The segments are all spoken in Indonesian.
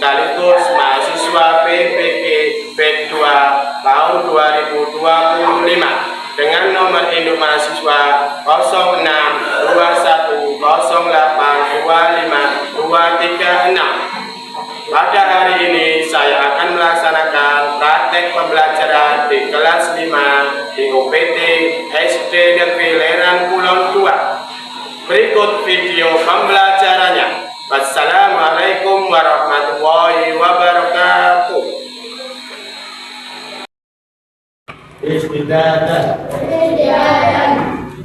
sekaligus mahasiswa PPG B2 tahun 2025 dengan nomor induk mahasiswa 0621082536. Pada hari ini saya akan melaksanakan praktek pembelajaran di kelas 5 di UPT SD Negeri Lerang Kulon 2. Berikut video pembelajarannya. Wassalamualaikum warahmatullahi wabarakatuh.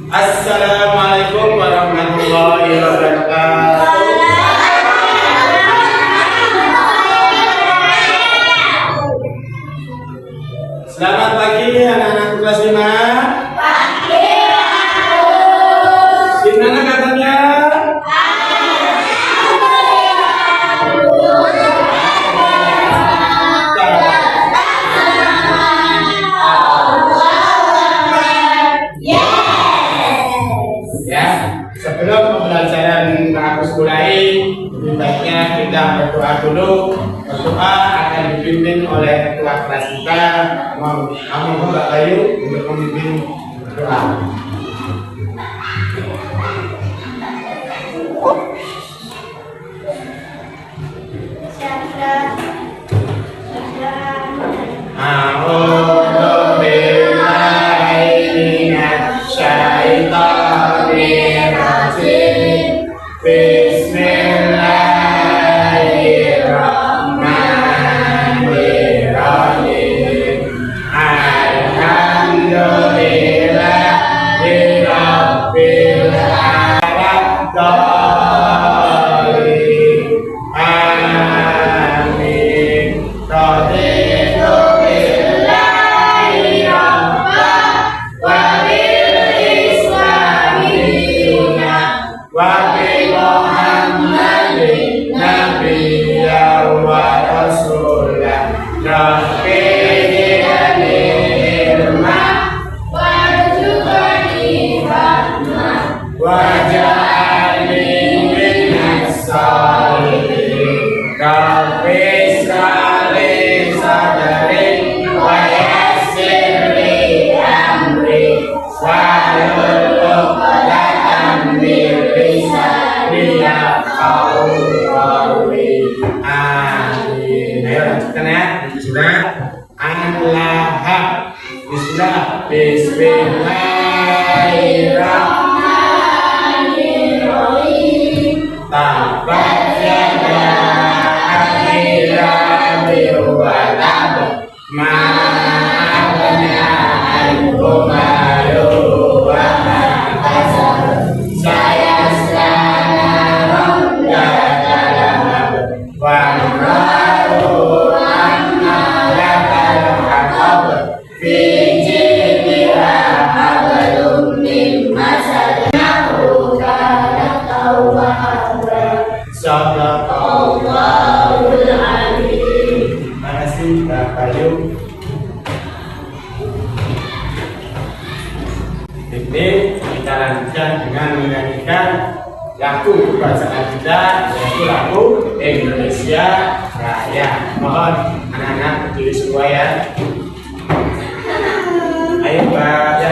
Assalamualaikum warahmatullahi wabarakatuh. Selamat pagi anak-anak kelas 5. Pagi. Gimana kabarnya? Sebelum pembelajaran harus mulai, lebih baiknya kita berdoa dulu. Berdoa akan dipimpin oleh ketua kelas kita. Kamu Mbak Bayu untuk memimpin doa. Bismillahirrahmanirrahim. Tabat yada akhirabi wa tab ma aghna anhu malu wa ma kasab sayasla data lahab wa naru anna lakal haqab fi jidha hablum min masad nahu kana tawwaba sadaqallahul alim. Terima kasih Mbak Bayu. Ini kita lanjutkan dengan menyanyikan lagu bacaan kita, yaitu lagu Indonesia Raya. Mohon anak-anak berdiri semua ya. Ayo Mbak ya,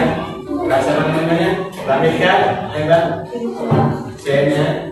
bahasa namanya Mbak Mika, ya Mbak. Saya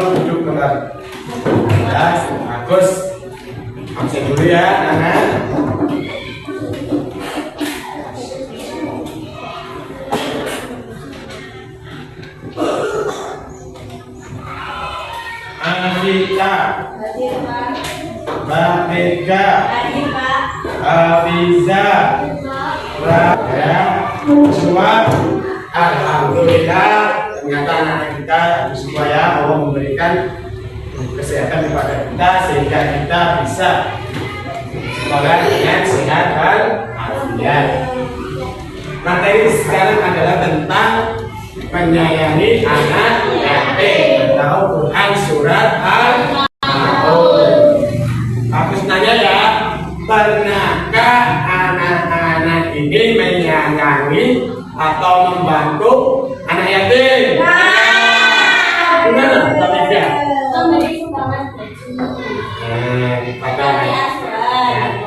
duduk kembali. Ya, bagus. Absen dulu ya, anak. Afika, Hadir Pak. Bapika, Hadir Pak. Afiza, Raya, semua. Alhamdulillah, ternyata anak kita supaya Allah memberikan kesehatan kepada kita sehingga kita bisa sekolah dengan sehat dan afiat. Materi sekarang adalah tentang menyayangi anak yatim atau Quran surat Al-Maun. Aku nanya ya, pernahkah anak-anak ini menyayangi atau membantu anak yatim? Gimana? Tidak.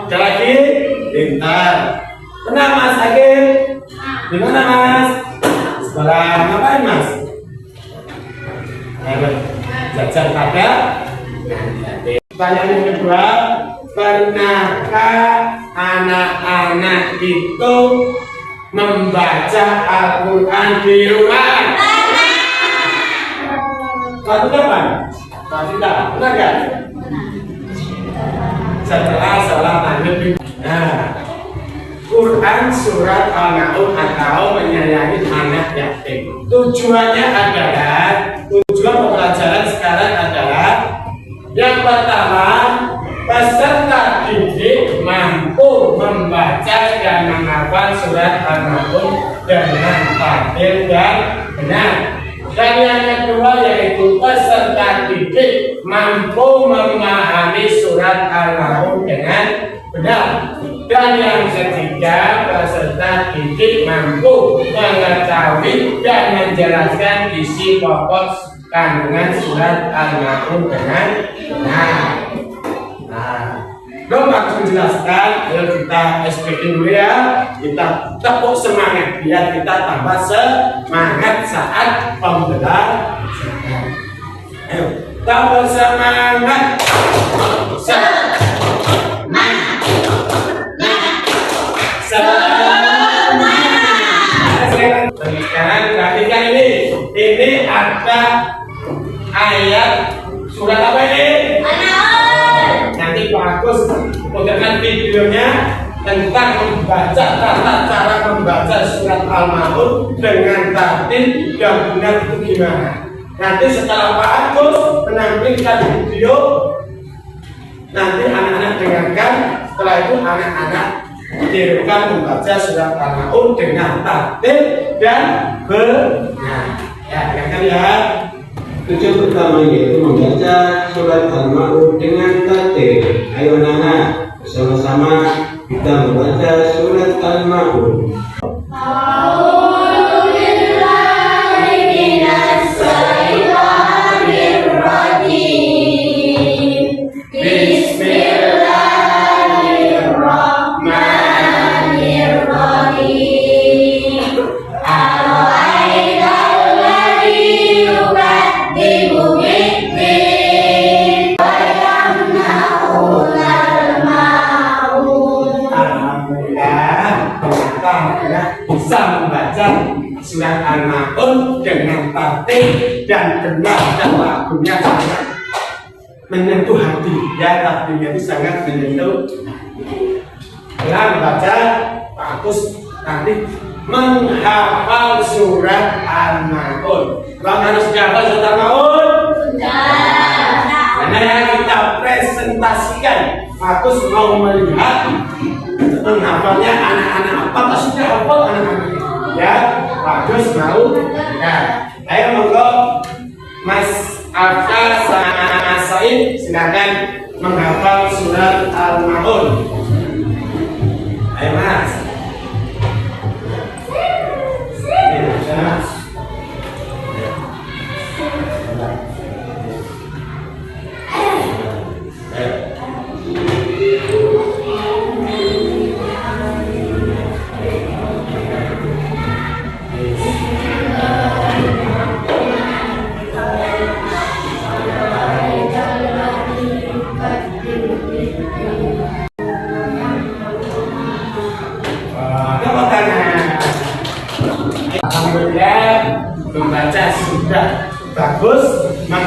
Ada lagi? Pintar. Pernah Mas Agil? Gimana Mas? Sekolah ngapain Mas? Jajan pada? Pertanyaan yang kedua, pernahkah anak-anak itu membaca Al-Quran di rumah? Waktu kapan? Masih tak? Pernah gak? Setelah sholat maghrib. Nah, Quran surat Al-Maun atau menyayangi anak yatim. Tujuan pembelajaran sekarang adalah yang pertama, peserta didik mampu membaca dan menghafal surat Al-Maun dengan tartil dan benar. Dan yang kedua yaitu peserta didik mampu memahami surat Al-Maun dengan benar. Dan yang ketiga, peserta didik mampu mengetahui dan menjelaskan isi pokok kandungan surat Al-Maun dengan benar. Belum aku menjelaskan, ayo kita SPK dulu ya. Kita tepuk semangat biar kita tambah semangat saat pembelajaran. Ayo, tambah semangat. Sekarang perhatikan ini ada ayat surat apa ini? Nanti bagus dengan videonya tentang membaca, tata cara membaca surat Al-Maun dengan tartil dan benar itu gimana. Nanti setelah Pak Agus menampilkan video, nanti anak-anak dengarkan. Setelah itu anak-anak dirikan membaca surat Al-Maun dengan tartil dan benar. Ya, dengarkan ya. Tujuan pertama yaitu membaca surat Al-Maun dengan tartil. Ayo anak-anak, bersama-sama kita membaca surat Al-Maun. Bisa membaca surat Al-Maun dengan tartil dan benar, dan lagunya sangat menyentuh hati. Ya, tartilnya itu sangat menyentuh. Setelah membaca, Pak Agus nanti menghafal surat Al-Maun. Bang harus hafal surat Al-Maun? Karena yang kita presentasikan, Pak Agus mau melihat menghafalnya anak-anak apa maksudnya hafal anak-anak ya. Bagus mau ya. Ayo monggo Mas Afka sama Mas Said silakan menghafal surat Al-Maun. Ayo Mas.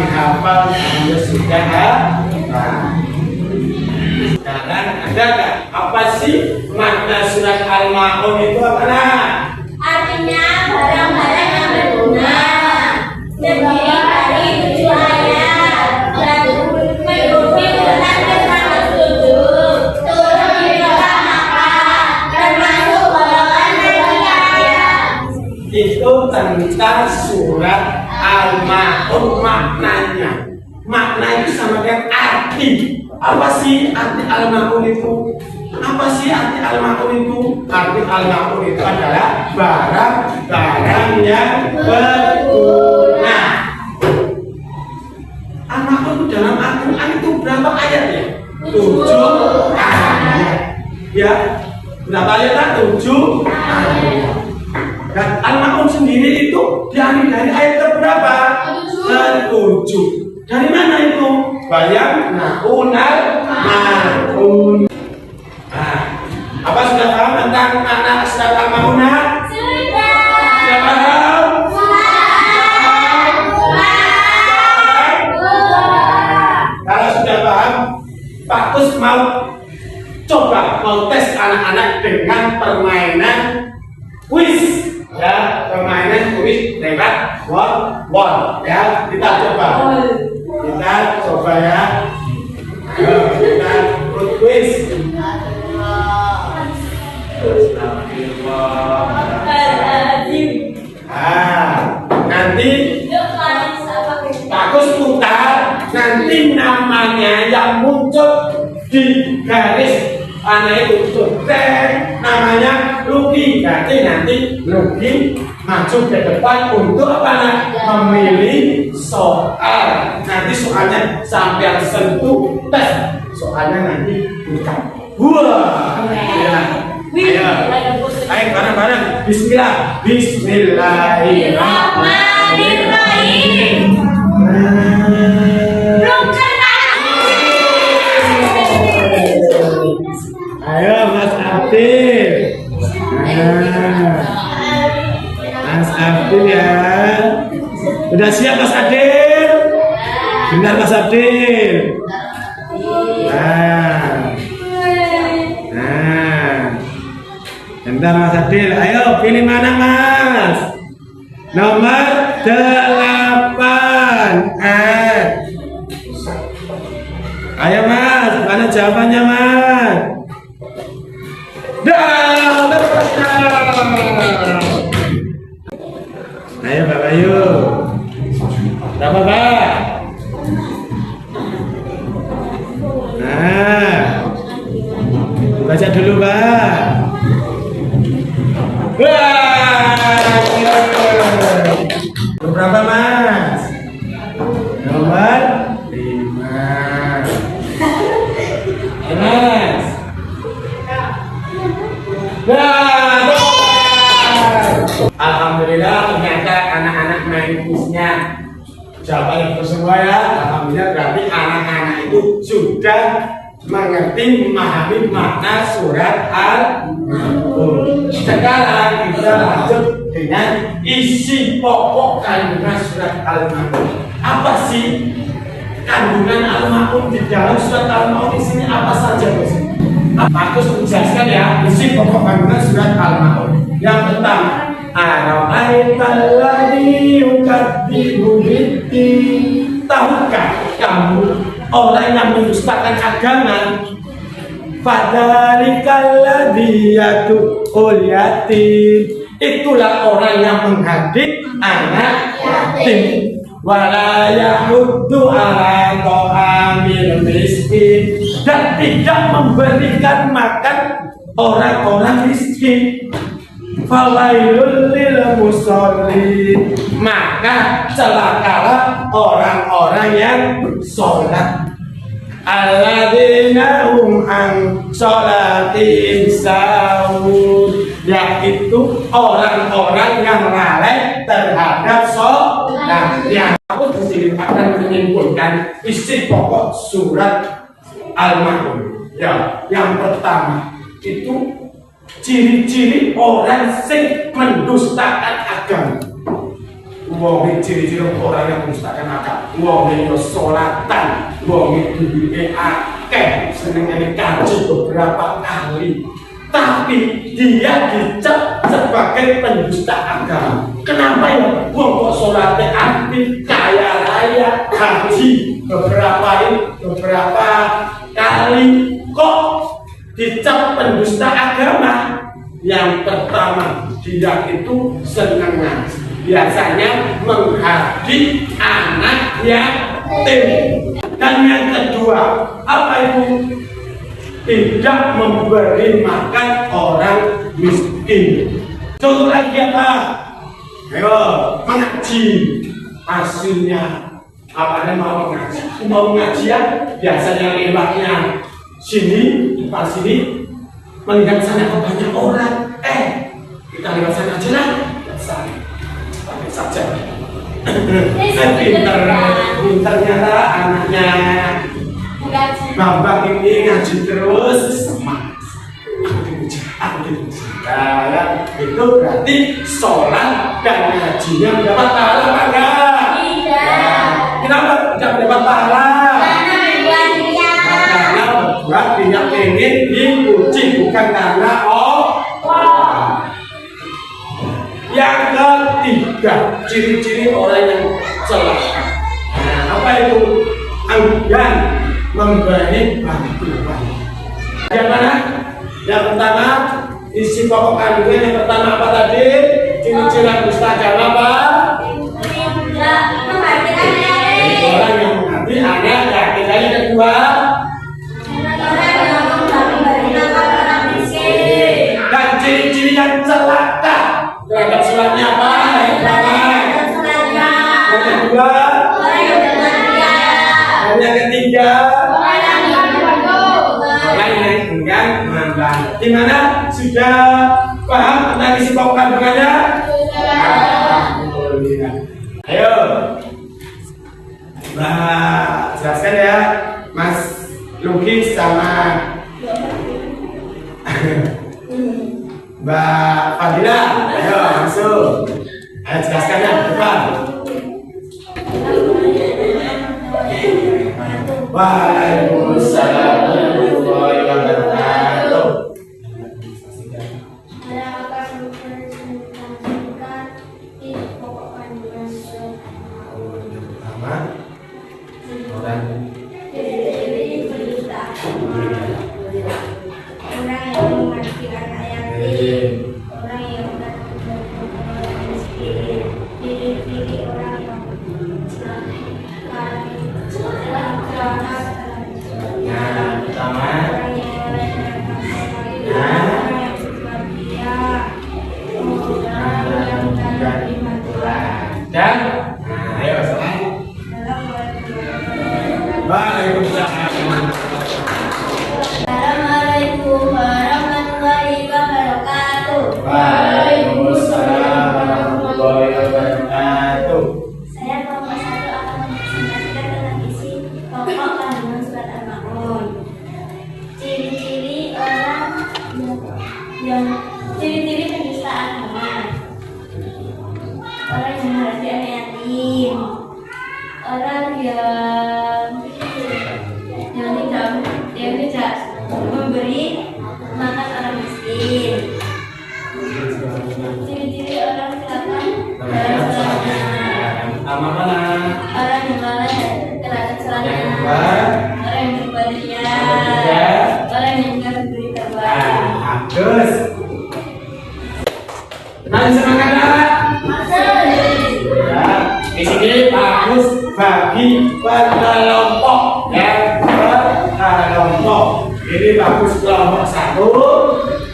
menghafal namanya sudah hafal. Sekarang ada nggak apa sih makna surat Al-Ma'un itu apa nah? Artinya barang-barang yang berguna. Terdiri dari 7 ayat dan mengikuti urutan ke-107. Turun di kota Makkah dan masuk golongan Makkiyah. Itu tentang surat Al-Ma'un maknanya. Makna itu sama dengan arti. Apa sih arti Al-Ma'un itu? Apa sih arti Al-Ma'un itu? Arti Al-Ma'un itu adalah barang-barang yang berguna. Al-Ma'un itu dalam Al-Quran itu berapa ayat ya? 7 ayat. Ya, berapa ayat kan? 7 ayat. Dan Al-Ma'un sendiri itu diambil dari ayat keberapa? 7. Dari mana itu? Bayang naunal ma'un. Nah, apa sudah paham tentang makna surat Al-Ma'un? Sudah paham? Kalau sudah paham, Pak Kus mau coba mau tes anak-anak dengan permainan kuis. Ya, permainan kuis lewat wall. Ya, kita coba. Kita coba ya. Ayo, kita ikut kuis. Nanti bagus putar. Nanti namanya yang muncul di garis anak itu namanya Lucky. Berarti nanti Lucky maju ke depan untuk apa nak? Memilih soal. Nanti soalnya sampai sentuh tes. Soalnya nanti bukan. Wah. Ya. Ayo bareng-bareng. Bismillah. Bismillahirrahmanirrahim. Ayo Mas Abdil. Mas Abdil ya. Udah siap Mas Abdil? Benar Mas Abdil. Bentar Mas Abdil. Ayo pilih mana Mas? Nomor 8. Ayo Mas, mana jawabannya Mas? Ayo Pak Bayu. Berapa Pak? Nah, baca dulu Pak. Berapa Mas? Nomor 5. Mas. Alhamdulillah ternyata anak-anak main kuisnya jawaban itu semua ya. Alhamdulillah berarti anak-anak itu sudah mengerti, memahami makna surat Al-Ma'un. Sekarang kita lanjut dengan isi pokok kandungan surat Al-Ma'un. Apa sih kandungan Al-Ma'un di dalam surat Al-Ma'un? Isinya apa saja Bos? Aku menjelaskan ya isi pokok kandungan surat Al-Ma'un. Yang pertama, ara'aital ladzi yukadzibu bid-din. Tahukah kamu orang yang mendustakan agama? Fadzalikal ladzi yad'ul yatim. Itulah orang yang menghadik anak yatim. Wala yahuddu ala ta'amil miskin. Dan tidak memberikan makan orang-orang miskin. Fawailul lil musallin. Maka celakalah orang-orang yang sholat. Alladzina hum an sholatihim sahun. Yaitu orang-orang yang lalai terhadap sholat. Yang aku sendiri akan menyimpulkan isi pokok surat Al-Ma'un. Ya, yang pertama itu ciri-ciri orang yang mendustakan agama. wong ciri-ciri orang yang mustahkan akal, wong yang sholatan, wong yang duduke akeh, senengane kaji beberapa kali, tapi dia dicap sebagai pendusta agama. Kenapa ya? Wong kok sholatnya aktif, kaya raya, haji beberapa kali, kok dicap pendusta agama? Yang pertama, dia itu senang ngaji, biasanya menghaji anak yatim. Dan yang kedua, apa itu? Tidak memberi makan orang miskin. Contoh lagi apa? Ayo, mengaji. Hasilnya apa mau mengaji? Mau mengajian, biasanya lewatnya sini, depan sini, melihat sana banyak orang. Kita lewat sana aja lah. Pakai saja. Ternyata anaknya Bambang ini ngaji terus semangat. Itu berarti sholat dan ngajinya mendapat pahala apa enggak? Tidak. Kenapa tidak mendapat pahala? Karena berbuat dia ingin dipuji, bukan karena Allah. Yang ketiga, ciri-ciri orang yang celaka. Apa itu? Enggan memberi bantuan. Yang mana? Yang pertama, isi pokok kandungan yang pertama apa tadi? Ciri-ciri dusta agama apa? Orang yang menghati anak yatim. Yang kedua, dan ciri-ciri yang celaka terhadap sholatnya apa? Yang kedua, yang ketiga, orang yang enggan membantu. Di mana sudah paham tentang isi pokok kandungannya? Ayo, jelaskan ya, Mas Luki sama Mbak Fadila. Ayo langsung, ayo jelaskan ya, depan. Waalaikumsalam warahmatullahi wabarakatuh. Assalamualaikum warahmatullahi wabarakatuh. Waalaikumsalam warahmatullahi wabarakatuh. Saya kelompok 1 akan mempresentasikan tentang isi pokok kandungan surat Al-Maun. Ciri-ciri orang yang ciri-ciri pendusta agama. Orang yang menghadapi anak yatim. Orang yang tidak memberi makan orang miskin. Ciri-ciri orang celaka dalam sholatnya. Orang yang malas terhadap sholatnya. Orang yang berbadanya. Orang yang tidak beri terbaik. Bagus. Nanti semangat ya. Di sini bagus bagi kelompok ya, kelompok. Ini bagus kelompok 1,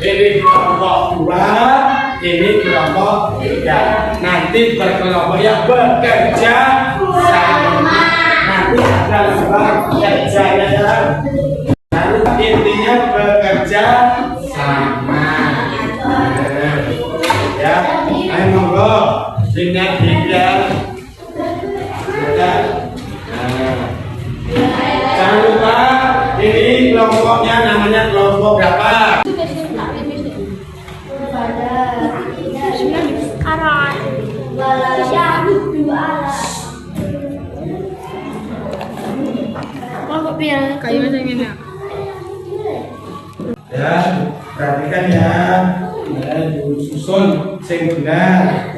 ini kelompok 2, ini kelompok 3. Nanti berkelompok yang bekerja sama. Nanti ada lembar kerjanya ya. Lalu intinya bekerja sama. Ya, ayo monggo dengan bidang. Jangan lupa ini kelompoknya namanya kelompok berapa? Pada kopi Kayu aja ini. Ya, perhatikan ya. Ya, susun sing benar.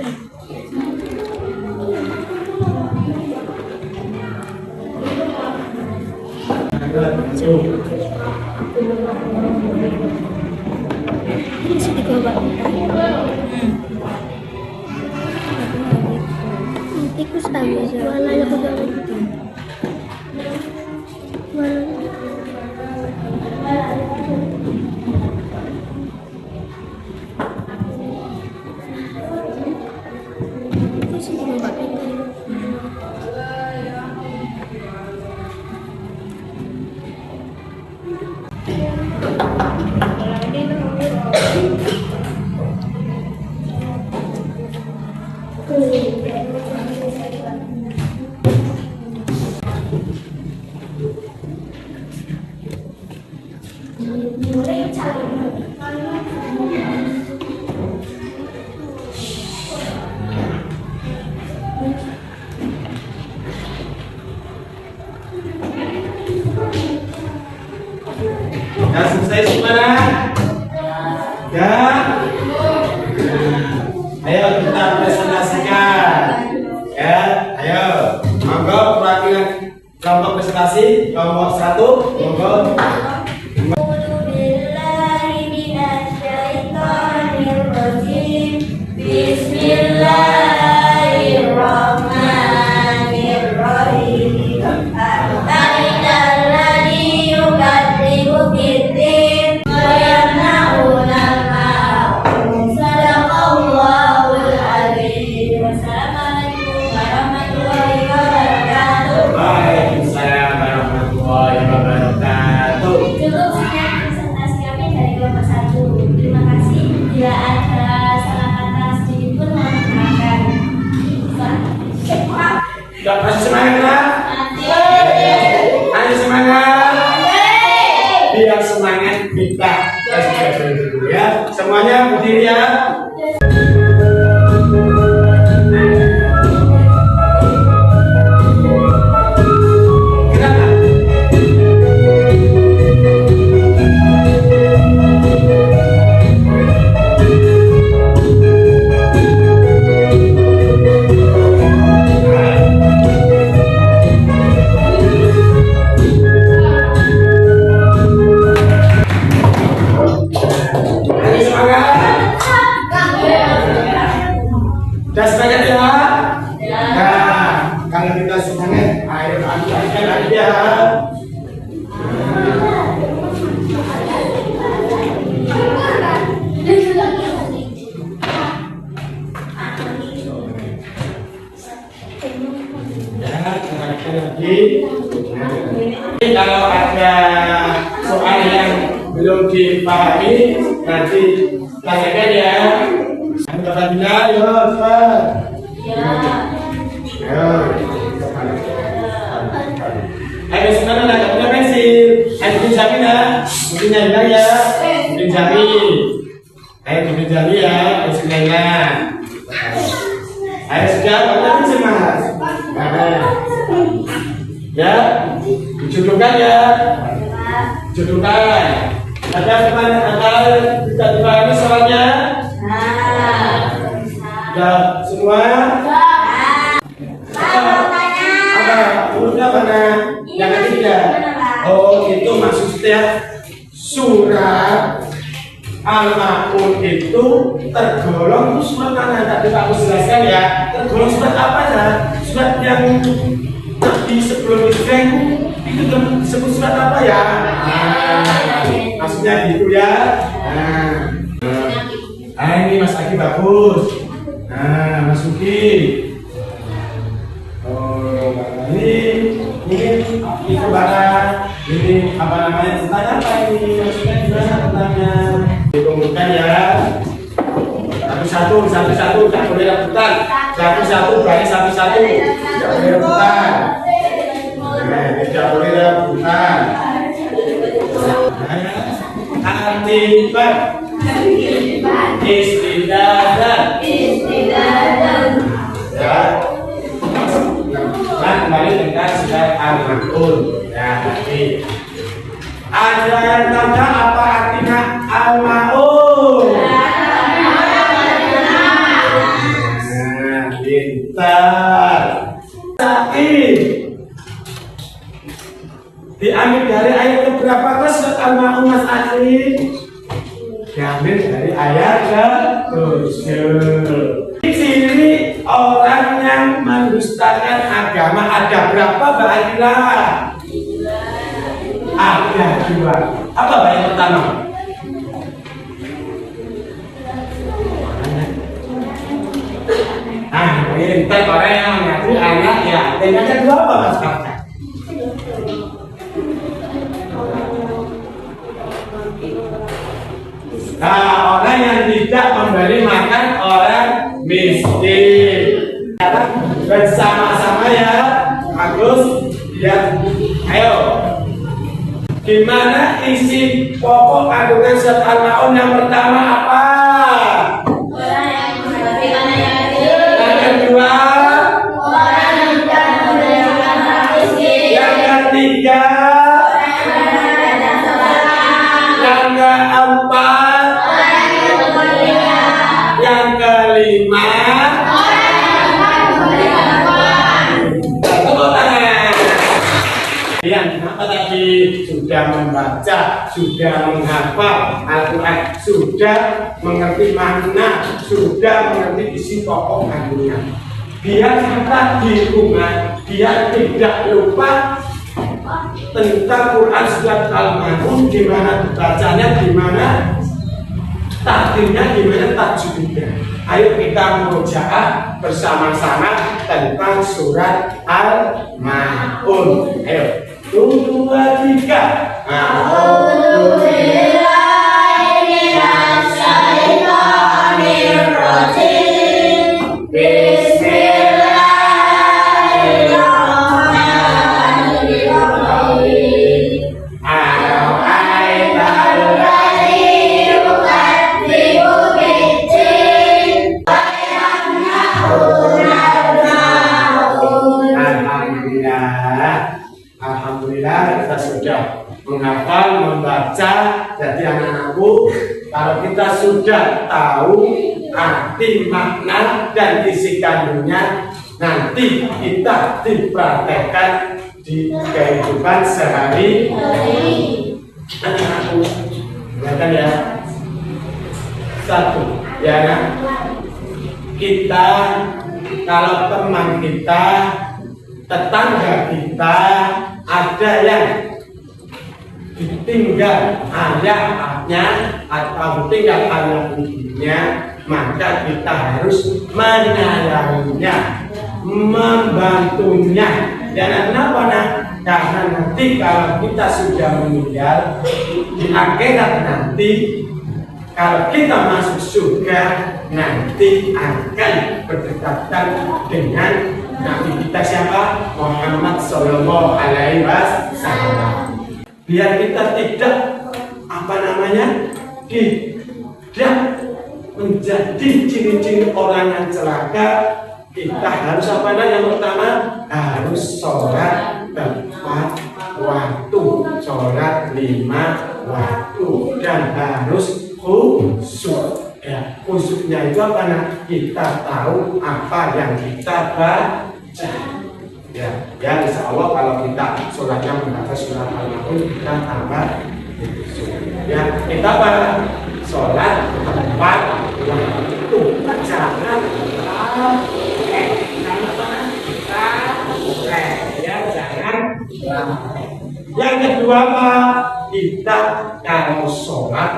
Tikus tahu aja. Warnanya pegang gitu. Ya, selesai semua. Ya. Ayo kita presentasikan. Ya, ayo. Monggo perwakilan kelompok presentasi kelompok 1, monggo. Waalaikumsalam warahmatullahi wabarakatuh. Cukup sekian presentasi kami dari kelompok 1. Terima kasih. Bila ada salah kata sedikit pun mohon dimaafkan. Gak masih semangat lah. Ayo semangat. Biar semangat kita dulu ya. Semuanya berdiri ya. Udah semangat ya? Nah, kalau kita semangat, ayo lanjutkan lagi ya. Ya, kembalikan lagi. Kalau ada soal yang belum dipahami, nanti tanyakan ya. Alhamdulillah, yo, cepat. Ayo. Ayo sekarang ada punya pensil. Ayo bikin jari ya. Bikin jari ya. Bikin jari. Ayo bikin jari ya. Ayo sekarang. Ayo sudah, kamu pensil mas. Ya, dijodohkan ya. Jodohkan. Ada tidak dipahami soalnya? Ya, semua? Apa? Hurufnya mana? Yang ketiga? Oh, itu maksudnya surat Al-Ma'un itu tergolong surat mana? Tadi Pak Gus jelaskan ya. Tergolong surat apa ya? Surat yang di sebelum Islam itu disebut surat apa ya? Maksudnya gitu ya. Ini Mas Aki bagus. Nah, Mas Uki. Oh, ini itu barang. Ini apa namanya? Tentang apa ini? Maksudnya gimana tentangnya? Dikumpulkan ya. Satu-satu, tak boleh rebutan. Satu-satu, berani satu-satu. Tidak boleh rebutan. Tidak boleh rebutan. Antibat. Istidadah. Ya. Nah, kembali dengan surat Al-Maun. Ya, tapi ada yang tahu apa artinya Al-Maun? Nah, pintar. Said diambil dari ayat keberapa kelas surat Al-Maun Mas Asri? Diambil dari ayat ke-7. Di sini orang yang mendustakan agama ada berapa Mbak Adila? Ada 2. Apa Mbak yang pertama? Nah, ini orang yang mengaku anak ya. Dan yang kedua apa Mas Kakak? Nah, orang yang tidak memberi makan orang miskin. Bersama-sama ya, Agus. Ya, ayo. Gimana isi pokok kandungan surat Al-Maun yang pertama apa? Orang yang memberi mana yang Yang kedua, orang yang tidak memberi makan orang miskin. yang ketiga, yang keempat, yang kelima. Tepuk tangan. Yang kenapa tadi sudah membaca, sudah menghafal Al-Quran, sudah mengerti makna, sudah mengerti isi pokok kandungan. Biar kita di rumah, biar tidak lupa tentang Quran surat Al-Maun, gimana bacanya, gimana takdirnya, gimana tajwidnya. Ayo kita murojaah bersama-sama tentang surat Al-Maun. Ayo, 1, 2, 3. Alhamdulillah kita sudah menghafal, membaca. Jadi anak-anakku, kalau kita sudah tahu arti, makna, dan isi kandungnya, nanti kita dipraktekkan di kehidupan sehari-hari. Anak-anakku, lihat ya. 1, ya kan? Kita, kalau teman kita, tetangga kita ada yang ditinggal ayahnya atau ditinggal anak ibunya, maka kita harus menyayanginya, membantunya. Dan kenapa nak? Karena nanti kalau kita sudah meninggal di akhirat nanti, kalau kita masuk surga nanti akan berdekatan dengan Nabi kita siapa? Muhammad Sallallahu Alaihi Wasallam. Biar kita tidak tidak menjadi ciri-ciri orang yang celaka, kita harus yang pertama harus sholat tepat waktu, sholat 5 waktu, dan harus khusyuk. Ya, khusyuknya itu apa? Kita tahu apa yang kita baca. Ya, insya Allah kalau kita sholatnya membaca surat Al-Maun, kita tambah khusyuk. Ya, kita sholat tepat waktu. Jangan jangan. Yang kedua kita kalau sholat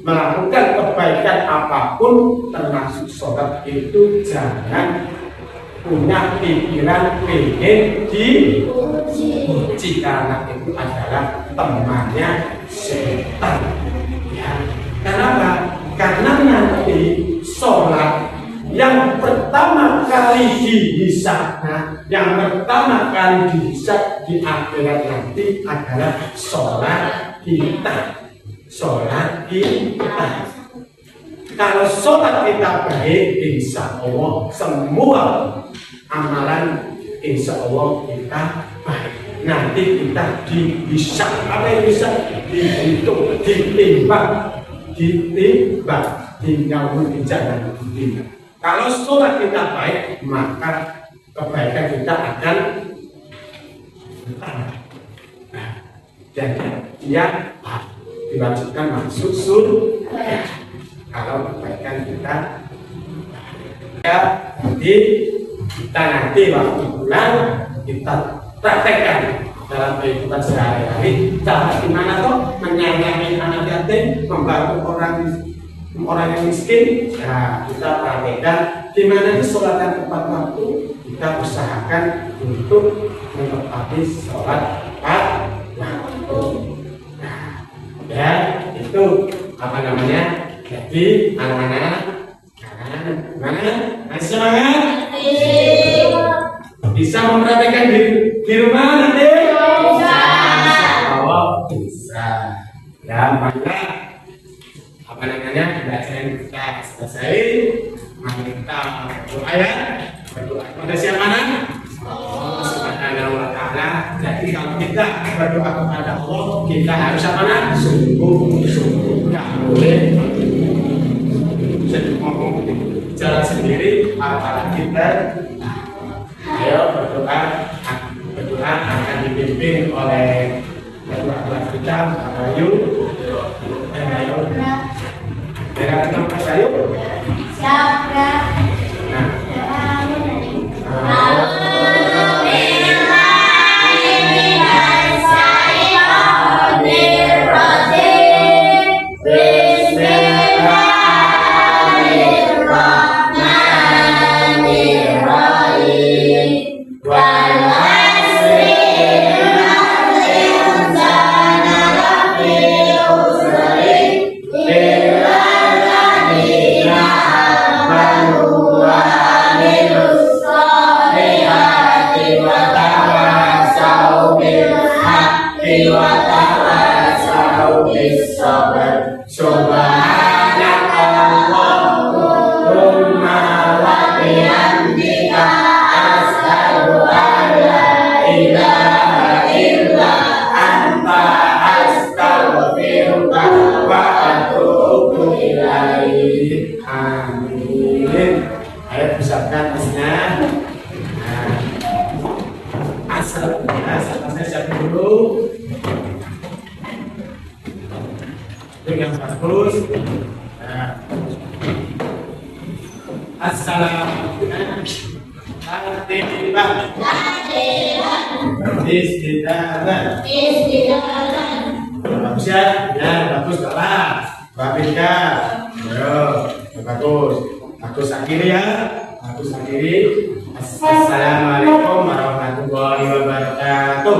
melakukan kebaikan apapun termasuk sholat itu jangan punya pikiran pengen dipuji, karena itu adalah temannya setan. Ya, kenapa? Karena nanti sholat yang pertama kali dihisab, yang pertama kali dihisab di akhirat nanti adalah sholat kita. Sholat kita, kalau sholat kita baik, insya Allah semua amalan insya Allah kita baik. Nanti kita bisa apa yang bisa dihitung, ditimbang, tinggal jangan ditimbang. Kalau sholat kita baik, maka kebaikan kita akan bertambah. Nah, jadi dia diwajibkan masuk surga kalau kebaikan kita ya. Jadi kita nanti waktu pulang kita praktekkan dalam kehidupan sehari-hari cara gimana kok menyayangi anak yatim, membantu orang yang miskin. Nah, kita praktekkan gimana itu sholat yang tepat waktu. Kita usahakan untuk menepati sholat tepat waktu. Nah, ya itu apa namanya? Jadi anak-anak, mana semangat? Bisa mempraktekkan di rumah nanti? Bisa. Oh, bisa. Ya, maka apa namanya? Belajaran kita selesai. Mari kita berdoa ya. Berdoa kepada siapa? Allah Subhanahu wa Ta'ala. Jadi kalau kita berdoa kepada Allah, kita harus apa? Sungguh-sungguh. Nggak boleh ngomong jalan sendiri. Apalagi kita ayo berdoa akan dipimpin oleh kedua kita. Ayo dengan tempat ayo Siapa? Amin. Ayo pusatkan tasnya. Tasnya siapkan dulu. Yang bagus. Assalamualaikum. Istidaran. Bagus ya, bagus kelas. Babika, bagus. Bagus akhiri ya, bagus akhiri. Assalamualaikum warahmatullahi wabarakatuh.